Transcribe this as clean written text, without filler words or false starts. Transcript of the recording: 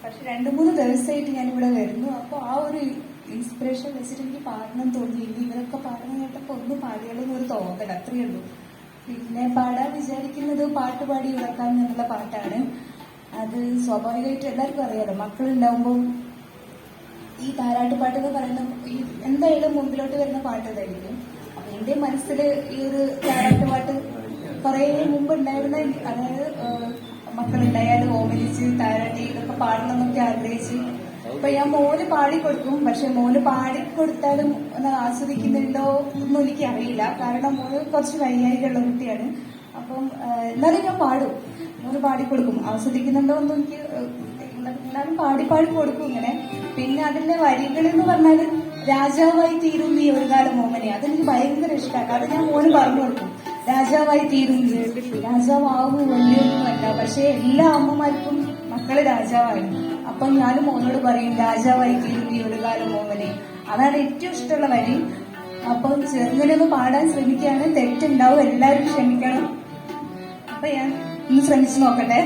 പക്ഷെ 2-3 ദിവസമായിട്ട് ഞാനിവിടെ വരുന്നു. അപ്പോൾ ആ ഒരു ഇൻസ്പിറേഷൻ വെച്ചിട്ട് എനിക്ക് പാടണം തോന്നി. ഇനി ഇവരൊക്കെ പാടണം കേട്ടപ്പോൾ ഒന്ന് പാടിയാലൊന്നൊരു തോന്നൽ, അത്രയേ ഉള്ളൂ. പിന്നെ പാടാൻ വിചാരിക്കുന്നത് പാട്ട് പാടി ഉറക്കാൻ എന്നുള്ള പാട്ടാണ്. അത് സ്വാഭാവികമായിട്ട് എല്ലാവർക്കും അറിയാലോ, മക്കളുണ്ടാവുമ്പോൾ ഈ താരാട്ടുപാട്ട് എന്ന് പറയുന്ന ഈ എന്തായാലും മുമ്പിലോട്ട് വരുന്ന പാട്ട് ഇതായിരിക്കും. അപ്പൊ എന്റെ മനസ്സിൽ ഈ ഒരു താരാട്ടുപാട്ട് കുറെ മുമ്പ് ഉണ്ടായിരുന്ന, അതായത് മക്കളുണ്ടായാലും ഓമനിച്ച് താരാട്ടി ഇതൊക്കെ പാടണം എന്നൊക്കെ ആഗ്രഹിച്ച്. അപ്പൊ ഞാൻ മോന് പാടിക്കൊടുക്കും. പക്ഷെ മോന് പാടിക്കൊടുത്താലും ഒന്ന് ആസ്വദിക്കുന്നുണ്ടോ ഒന്നും എനിക്ക് അറിയില്ല. കാരണം മോന് കുറച്ച് വൈകാരികമുള്ള കുട്ടിയാണ്. അപ്പം എന്നാലും ഞാൻ പാടും, മോന് പാടിക്കൊടുക്കും. ആസ്വദിക്കുന്നുണ്ടോ ഒന്നും എനിക്ക് എന്നാലും പാടി കൊടുക്കും ഇങ്ങനെ. പിന്നെ അതിന്റെ വരികൾ എന്ന് പറഞ്ഞാൽ രാജാവായി തീരും നീ ഒരു കാലം മോമനെ, അതെനിക്ക് ഭയങ്കര ഇഷ്ടമാണ്. അത് ഞാൻ മോന് പറഞ്ഞു കൊടുക്കും. രാജാവായി തീരും, രാജാവാകും വലിയൊന്നുമല്ല, പക്ഷെ എല്ലാ അമ്മമാർക്കും മക്കള് രാജാവായി. അപ്പൊ ഞാനും മോനോട് പറയും രാജാവായി തീരും നീ ഒരു കാലം മോമനെ. അതാണ് ഏറ്റവും ഇഷ്ടമുള്ള വരി. അപ്പം ചെറുങ്ങനൊന്ന് പാടാൻ ശ്രമിക്കുകയാണ്. തെറ്റുണ്ടാവും, എല്ലാവരും ക്ഷമിക്കണം. അപ്പൊ ഞാൻ ഒന്ന് ശ്രമിച്ചു നോക്കട്ടെ.